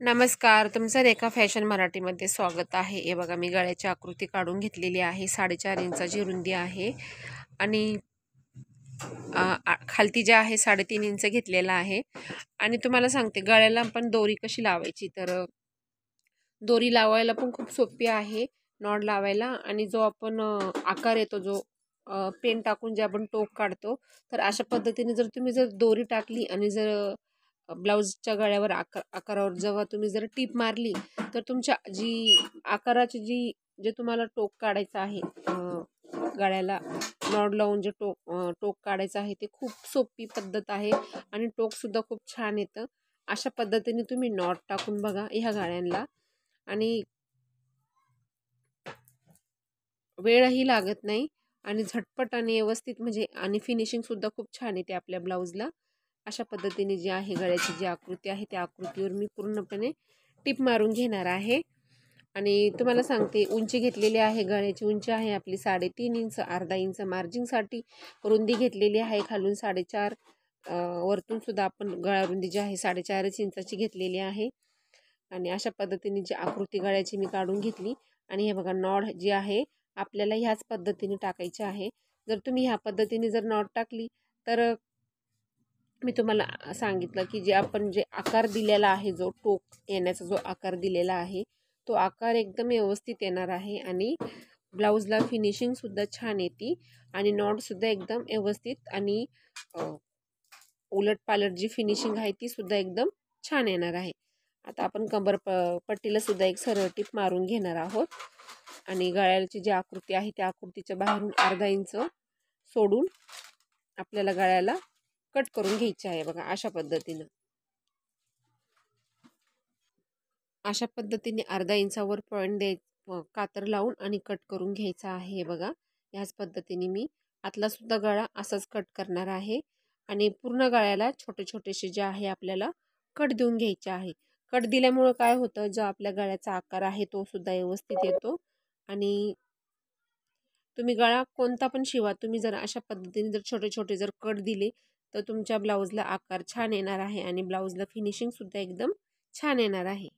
नमस्कार, तुमचं रेखा फॅशन मराठीमध्ये स्वागत आहे. हे बघा, मी गळ्याची आकृती काढून घेतलेली आहे. 4.5 इंचाची रुंदी आहे आणि खालती जे आहे 3.5 इंच घेतलेला आहे. आणि तुम्हाला सांगते गळ्याला पण दोरी कशी लावायची. तर दोरी लावायला पण खूप सोपी आहे, नॉड लावायला. आणि जो आपण आकार येतो, जो पेन टाकून जे आपण टोक काढतो, तर अशा पद्धतीने जर दोरी टाकली आणि जर ब्लाऊजच्या गळ्यावर आकारावर जेव्हा तुम्ही जर टीप मारली, तर तुमच्या आकाराची जे तुम्हाला टोक काढायचं आहे, गळ्याला नॉड लावून जे टोक काढायचं आहे, ते खूप सोपी पद्धत आहे आणि टोकसुद्धा खूप छान येतं. अशा पद्धतीने तुम्ही नॉट टाकून बघा ह्या गाळ्यांना, आणि वेळही लागत नाही आणि झटपट आणि व्यवस्थित, म्हणजे आणि फिनिशिंगसुद्धा खूप छान येते आपल्या ब्लाऊजला. अशा पद्धतीने जी आहे गळ्याची जी आकृती आहे, त्या आकृतीवर मी पूर्णपणे टिप मारून घेणार आहे. आणि तुम्हाला सांगते, उंची घेतलेली आहे, गळ्याची उंची आहे आपली 3.5 इंच. अर्धा इंच मार्जिंगसाठी रुंदी घेतलेली आहे, खालून 4.5, वरतून सुद्धा आपण गळा रुंदी जी आहे 4.5 इंचाची घेतलेली आहे. आणि अशा पद्धतीने जी आकृती गळ्याची मी काढून घेतली. आणि हे बघा, नॉड जी आहे आपल्याला ह्याच पद्धतीने टाकायची आहे. जर तुम्ही ह्या पद्धतीने जर नॉट टाकली, तर मी तुम्हाला सांगितलं की जे आकार दिलेला आहे, जो टोक येण्याचा जो आकार दिलेला आहे, तो आकार एकदम व्यवस्थित येणार आहे आणि ब्लाऊजला फिनिशिंगसुद्धा छान येते आणि नॉटसुद्धा एकदम व्यवस्थित आणि उलटपालट जी फिनिशिंग आहे ती सुद्धा एकदम छान येणार आहे. आता आपण पट्टीला सुद्धा एक सरळ टीप मारून घेणार आहोत. आणि गळ्याची जी आकृती आहे त्या आकृतीच्या बाहेरून अर्धा इंच सोडून आपल्याला गळ्याला कट करून घ्यायची आहे. बघा, अशा पद्धतीने अर्धा इंचावर पॉईंट कातर लावून आणि कट करून घ्यायचा आहे. बघा, ह्याच पद्धतीने मी आतला सुद्धा गळा असाच कट करणार आहे. आणि पूर्ण गळ्याला छोटे छोटेसे जे आहे आपल्याला कट देऊन घ्यायचे आहे. कट दिल्यामुळं काय होतं, जो आपल्या गळ्याचा आकार आहे तो सुद्धा व्यवस्थित येतो. आणि तुम्ही गळा कोणता पण शिवा, तुम्ही जर अशा पद्धतीने जर छोटे छोटे जर कट दिले, तर तुमच्या ब्लाऊजला आकार छान येणार आहे आणि ब्लाऊजला फिनिशिंगसुद्धा एकदम छान येणार आहे.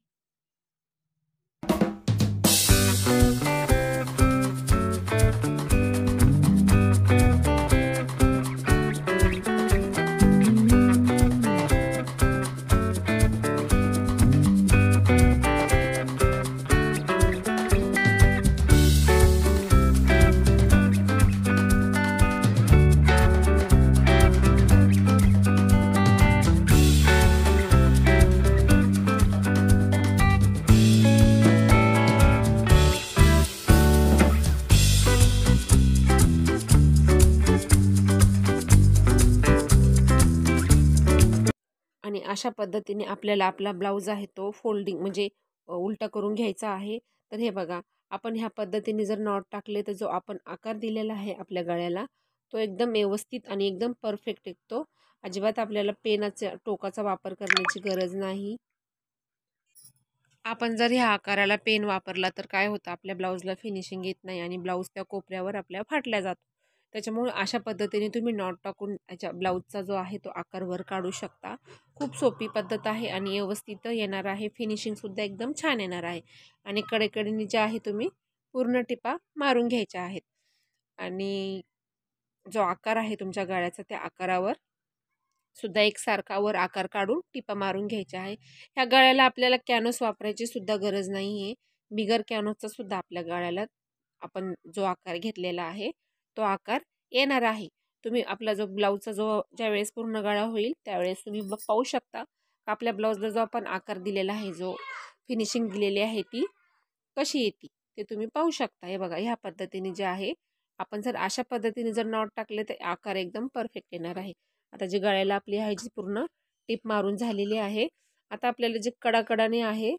आणि अशा पद्धतीने आपल्याला आपला ब्लाऊज आहे तो फोल्डिंग म्हणजे उलटा करून घ्यायचा आहे. तर हे बघा, आपण ह्या पद्धतीने जर नॉट टाकले, तर जो आपण आकार दिलेला आहे आपल्या गळ्याला, तो एकदम व्यवस्थित आणि एकदम परफेक्ट येतो. अजिबात आपल्याला टोकाचा वापर करण्याची गरज नाही. आपण जर ह्या आकाराला पेन वापरला, तर काय होतं, आपल्या ब्लाऊजला फिनिशिंग येत नाही आणि ब्लाऊज त्या कोपऱ्यावर आपल्या फाटल्या जातो. त्याच्यामुळे अशा पद्धतीने तुम्ही नॉट टाकून याच्या ब्लाऊजचा जो आहे तो आकार वर काढू शकता. खूप सोपी पद्धत आहे आणि व्यवस्थित येणार आहे. फिनिशिंगसुद्धा एकदम छान येणार आहे. आणि कडेकडेने जे आहे तुम्ही पूर्ण टिपा मारून घ्यायच्या आहेत. आणि जो आकार आहे तुमच्या गळ्याचा, त्या आकारावर सुद्धा एकसारखा वर आकार काढून टिपा मारून घ्यायच्या आहे. ह्या गळ्याला आपल्याला कॅनव्हास वापरायची सुद्धा गरज नाही आहे. बिगर कॅनव्हासचा सुद्धा आपल्या गळ्याला आपण जो आकार घेतलेला आहे तो आकार येणार आहे. तुम्ही आपला जो ब्लाऊजचा ज्यावेळेस पूर्ण गळा होईल, त्यावेळेस तुम्ही पाहू शकता का आपल्या ब्लाऊजला जो आपण आकार दिलेला आहे, जो फिनिशिंग दिलेली आहे, ती कशी येते ते तुम्ही पाहू शकता. हे बघा, ह्या पद्धतीने जे आहे, आपण जर अशा पद्धतीने जर नॉट टाकले, तर आकार एकदम परफेक्ट येणार आहे. आता जी गळ्याला आपली आहे जी पूर्ण टिप मारून झालेली आहे, आता आपल्याला जे कडाकडाने आहे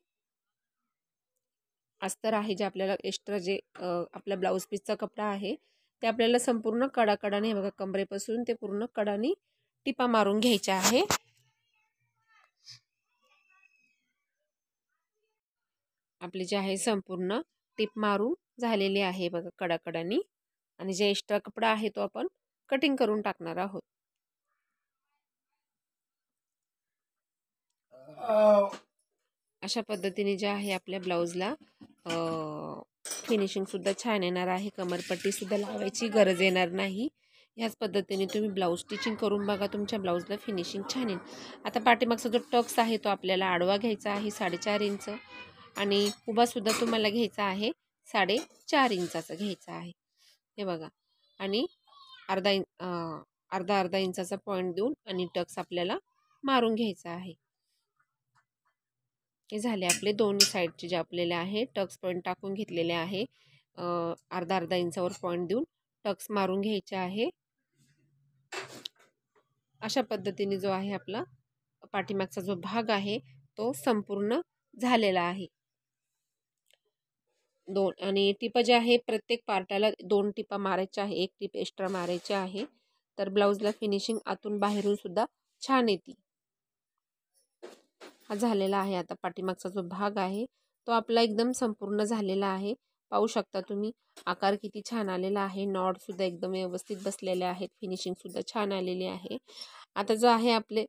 अस्तर आहे, जे आपल्याला एक्स्ट्रा जे आपला ब्लाऊज पीसचा कपडा आहे, ते आपल्याला संपूर्ण कडाकडाने, बघा, कमरेपासून ते पूर्ण कडाने टिपा मारून घ्यायच्या आहे. आपली जे आहे संपूर्ण टिप मारून झालेली आहे, बघा, कडाकडानी. आणि जे एक्स्ट्रा कपडा आहे तो आपण कटिंग करून टाकणार आहोत. अशा पद्धतीने जे आहे आपल्या ब्लाऊजला फिनिशिंगसुद्धा छान येणार आहे. कमरपट्टीसुद्धा लावायची गरज येणार नाही. ह्याच पद्धतीने तुम्ही ब्लाऊज स्टिचिंग करून बघा, तुमच्या ब्लाऊजला फिनिशिंग छान येईल. आता पाठीमागचा जो टक्स आहे तो आपल्याला आडवा घ्यायचा आहे 4.5 इंच आणि उभासुद्धा तुम्हाला घ्यायचा आहे 4.5 इंचाचा घ्यायचा आहे. हे बघा आणि अर्धा इंचाचा पॉईंट देऊन आणि टक्स आपल्याला मारून घ्यायचा आहे. हे झाले आपले दोन्ही साईडचे जे आपल्याला आहे टक्स पॉईंट टाकून घेतलेले आहे. अर्धा इंचावर पॉईंट देऊन टक्स मारून घ्यायचे आहे. अशा पद्धतीने जो आहे आपला पाठीमागचा जो भाग आहे तो संपूर्ण झालेला आहे. आणि टिपा जे आहे प्रत्येक पार्टाला 2 टिपा मारायच्या आहे. 1 टिप एक्स्ट्रा मारायची आहे. तर ब्लाऊजला फिनिशिंग आतून बाहेरून सुद्धा छान येते. हा झालेला आहे. आता पाठीमागचा जो भाग आहे तो आपला एकदम संपूर्ण झालेला आहे. पाहू शकता तुम्ही आकार किती छान आलेला आहे. नॉट सुद्धा एकदम व्यवस्थित बसलेले आहेत. फिनिशिंग सुद्धा छान आलेली आहे. आता जो आहे आपले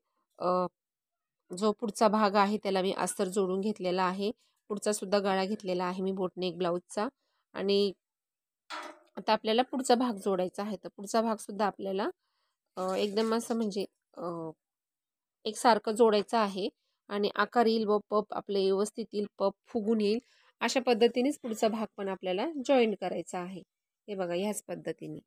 जो पुढचा भाग आहे त्याला मी अस्तर जोडून घेतलेला आहे. पुढचा सुद्धा गळा घेतलेला आहे मी बोटनेक ब्लाऊजचा. आणि आता आपल्याला पुढचा भाग जोडायचा आहे. तर पुढचा भाग सुद्धा आपल्याला एकदम असं म्हणजे एकसारखं जोडायचं आहे आणि आकार येईल व पप आपले व्यवस्थित येईल, पप फुगून येईल. अशा पद्धतीनेच पुढचा भाग पण आपल्याला जॉईन करायचा आहे. हे बघा ह्याच पद्धतीने.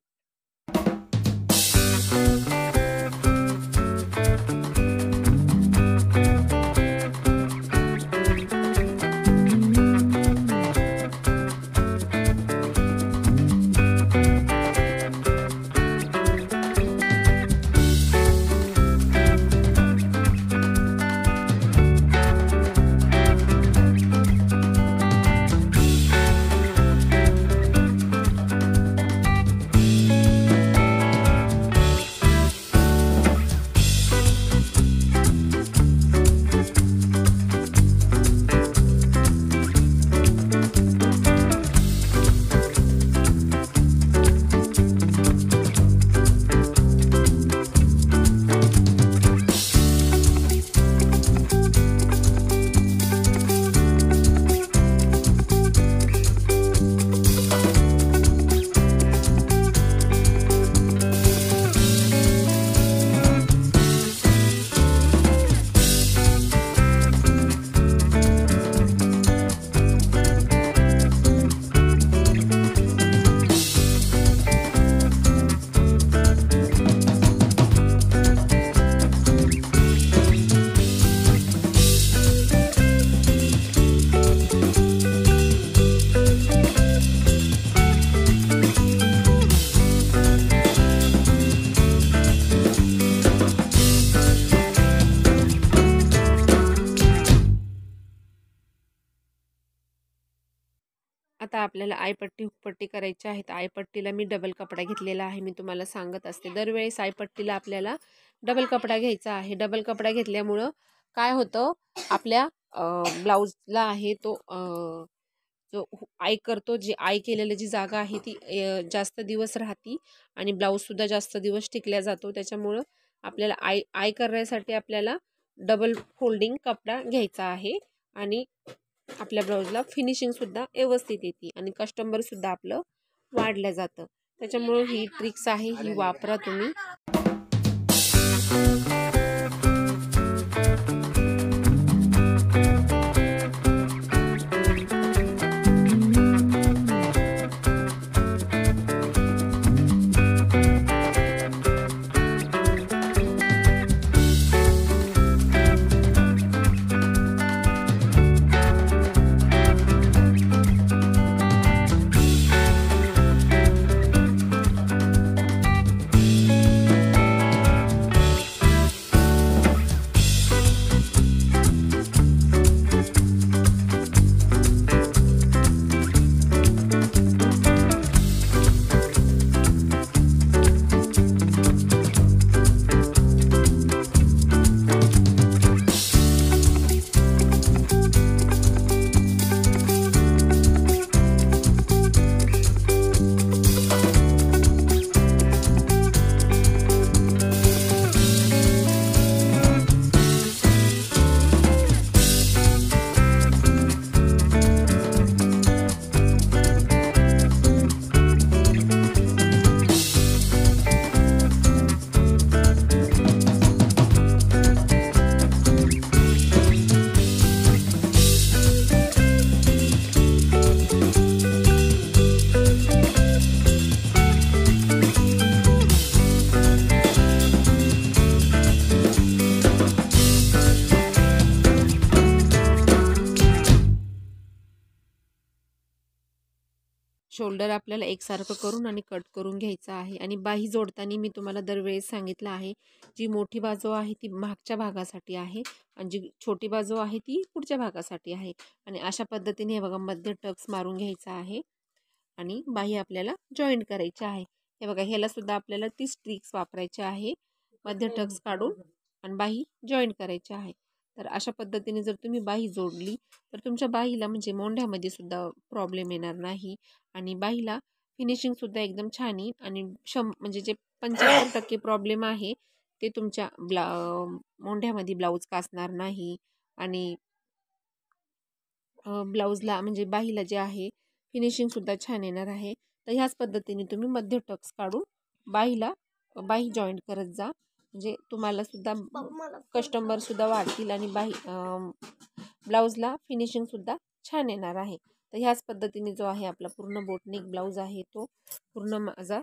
आता आपल्याला आयपट्टी हुकपट्टी करायची आहे. तर आयपट्टीला मी डबल कपडा घेतलेला आहे. मी तुम्हाला सांगत असते दरवेळेस आयपट्टीला आपल्याला डबल कपडा घ्यायचा आहे. डबल कपडा घेतल्यामुळं काय होतं आपल्या ब्लाऊजला आहे तो जो आय करतो, जी आय केलेली जी जागा आहे ती जास्त दिवस राहती आणि ब्लाऊजसुद्धा जास्त दिवस टिकल्या जातो. त्याच्यामुळं आपल्याला आय करण्यासाठी आपल्याला डबल फोल्डिंग कपडा घ्यायचा आहे आणि आपल्या ब्लाऊजला फिनिशिंगसुद्धा व्यवस्थित येते आणि कस्टमरसुद्धा आपलं वाढलं जातं. त्याच्यामुळं ही ट्रिक्स आहे, ही वापरा तुम्ही. शोल्डर आपल्याला एकसारखं करून आणि कट करून घ्यायचं आहे. आणि बाही जोडताना मी तुम्हाला दरवेळेस सांगितलं आहे, जी मोठी बाजू आहे ती मागच्या भागासाठी आहे आणि जी छोटी बाजू आहे ती पुढच्या भागासाठी आहे. आणि अशा पद्धतीने हे बघा मध्ये टक्स मारून घ्यायचा आहे आणि बाही आपल्याला जॉईंट करायची आहे. हे बघा ह्याला सुद्धा आपल्याला 30 ट्रिक्स वापरायचे आहे. मध्ये टक्स काढून आणि बाही जॉईंट करायची आहे. तर अशा पद्धतीने जर तुम्ही बाही जोडली तर तुमच्या बाहीला म्हणजे मोंढ्यामध्ये सुद्धा प्रॉब्लेम येणार नाही आणि बाहीला फिनिशिंगसुद्धा एकदम छान येईल आणि म्हणजे जे 75% प्रॉब्लेम आहे ते तुमच्या मोंढ्यामध्ये ब्लाऊज कासणार नाही आणि ब्लाऊजला म्हणजे बाहीला जे आहे फिनिशिंगसुद्धा छान येणार आहे. तर ह्याच पद्धतीने तुम्ही मध्ये टक्स काढून बाही जॉईंट करत जा, म्हणजे तुम्हाला सुद्धा कस्टमरसुद्धा वाढतील आणि ब्लाऊजला फिनिशिंगसुद्धा छान येणार आहे. तर ह्याच पद्धतीने जो आहे आपला पूर्ण बोटनेक ब्लाऊज आहे तो पूर्ण माझा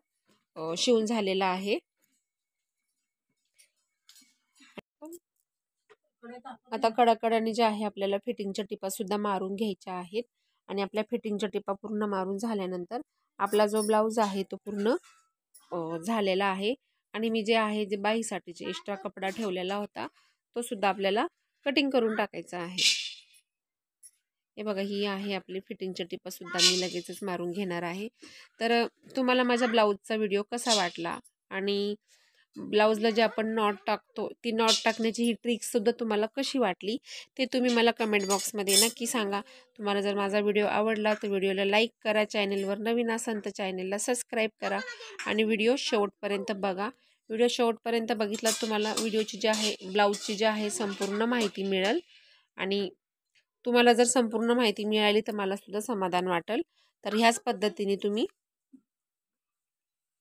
शिवून झालेला आहे. आता कडाकडाने जे आहे आपल्याला फिटिंगच्या टिपा सुद्धा मारून घ्यायच्या आहेत आणि आपल्या फिटिंगच्या टिपा पूर्ण मारून झाल्यानंतर आपला जो ब्लाऊज आहे तो पूर्ण झालेला आहे. आणि मी जे आहे जे बाहीसाठी जे एक्स्ट्रा कपडा ठेवलेला होता तो सुद्धा आपल्याला कटिंग करून टाकायचा आहे. हे बघा ही आहे आपली फिटिंगच्या टिपा सुद्धा मी लगेचच मारून घेणार आहे. तर तुम्हाला माझा ब्लाऊजचा व्हिडिओ कसा वाटला आणि ब्लाऊजला जे आपण नॉट टाकतो ती नॉट टाकण्याची ही ट्रिक्ससुद्धा तुम्हाला कशी वाटली ते तुम्ही मला कमेंट बॉक्समध्ये नक्की सांगा. तुम्हाला जर माझा व्हिडिओ आवडला तर व्हिडिओला लाईक करा, चॅनलवर नवीन असाल तर चॅनलला सबस्क्राईब करा आणि व्हिडिओ शेवटपर्यंत बघा. व्हिडिओ शेवटपर्यंत बघितला तुम्हाला व्हिडिओची जी आहे ब्लाऊजची जी आहे संपूर्ण माहिती मिळेल आणि तुम्हाला जर संपूर्ण माहिती मिळाली तर मला सुद्धा समाधान वाटेल. तर ह्याच पद्धतीने तुम्ही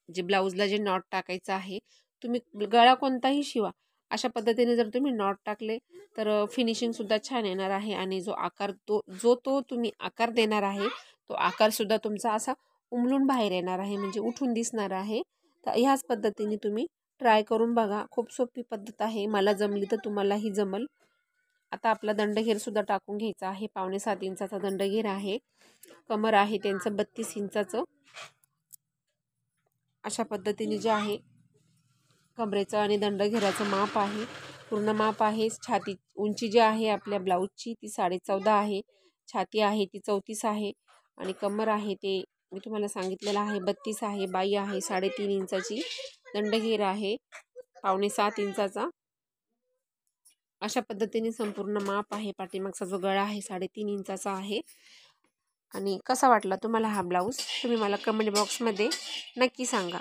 जे ब्लाऊजला जे नॉट टाकायचं आहे तुम्ही गळा कोणताही शिवा, अशा पद्धतीने जर तुम्ही नॉट टाकले तर फिनिशिंगसुद्धा छान येणार आहे आणि जो तुम्ही आकार देणार आहे तो आकारसुद्धा तुमचा असा उमलून बाहेर येणार आहे, म्हणजे उठून दिसणार आहे. तर ह्याच पद्धतीने तुम्ही ट्राय करून बघा. खूप सोपी पद्धत आहे, मला जमली तर तुम्हालाही जमल. आता आपला दंडघेरसुद्धा टाकून घ्यायचा आहे. 5.5 इंचाचा दंडघेर आहे. कमर आहे त्यांचं 32 इंचाचं. अशा पद्धतीने जे आहे कमरेचं आणि दंडघेराचं माप आहे, पूर्ण माप आहे. छाती उंची जी आहे आपल्या ब्लाऊजची ती 14.5 आहे. छाती आहे ती 34 आहे आणि कमर आहे ते मी तुम्हाला सांगितलेलं आहे 32 आहे. बाई आहे 3.5 इंचाची. दंडघेर आहे 6.25 इंचाचा. अशा पद्धतीने संपूर्ण माप आहे. पाठीमागचा जो गळा आहे 3.5 इंचाचा आहे. आणि कसा वाटला तुम्हाला हा ब्लाऊज तुम्ही मला कमेंट बॉक्समध्ये नक्की सांगा.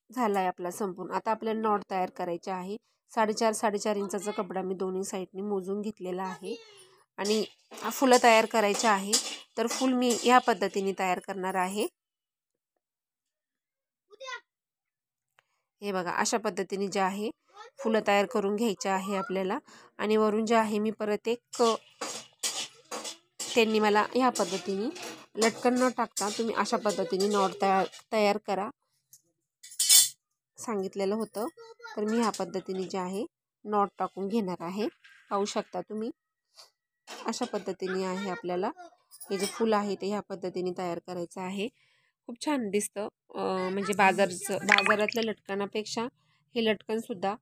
झाला आहे आपला संपूर्ण. आता आपल्याला नॉट तयार करायचे आहे. 4.5 इंचाचा कपडा मी दोन्ही साईडनी मोजून घेतलेला आहे आणि फुलं तयार करायचे आहे. तर फूल मी ह्या पद्धतीने तयार करणार आहे. हे बघा अशा पद्धतीने जे आहे फुलं तयार करून घ्यायचे आहे आपल्याला. आणि वरून जे आहे मी परत एक त्यांनी मला ह्या पद्धतीने लटकन न टाकता तुम्ही अशा पद्धतीने नॉट तयार करा सांगितलेलं होतं. तर मी ह्या पद्धतीने जे आहे नॉट टाकून घेणार आहे. पाहू शकता तुम्ही अशा पद्धतीने आहे आपल्याला हे जे फूल आहे ते ह्या पद्धतीने तयार करायचं आहे. खूप छान दिसतं. म्हणजे बाजारातल्या लटकनापेक्षा हे लटकनसुद्धा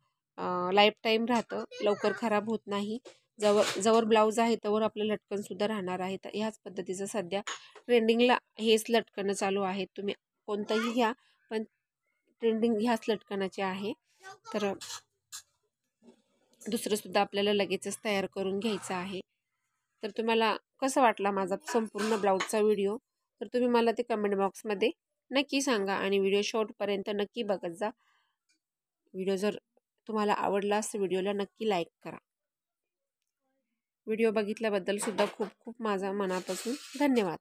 लाईफ टाईम राहतं, लवकर खराब होत नाही. जवळ ब्लाऊज आहे तवर आपलं लटकनसुद्धा राहणार आहे. तर ह्याच पद्धतीचं सध्या ट्रेंडिंगला हेच लटकनं चालू आहेत. तुम्ही कोणतंही घ्या पण ट्रेंडिंग ह्याच लटकनाचे आहे. तर दुसरंसुद्धा आपल्याला लगेचच तयार करून घ्यायचं आहे. तर तुम्हाला कसं वाटला माझा संपूर्ण ब्लाऊजचा व्हिडिओ तर तुम्ही मला ते कमेंट बॉक्समध्ये नक्की सांगा आणि व्हिडिओ शेवटपर्यंत नक्की बघत जा. व्हिडिओ जर तुम्हाला आवडला तर व्हिडिओला नक्की लाईक करा. व्हिडिओ बघितल्याबद्दल सुद्धा खूप खूप माझा मनापासून धन्यवाद.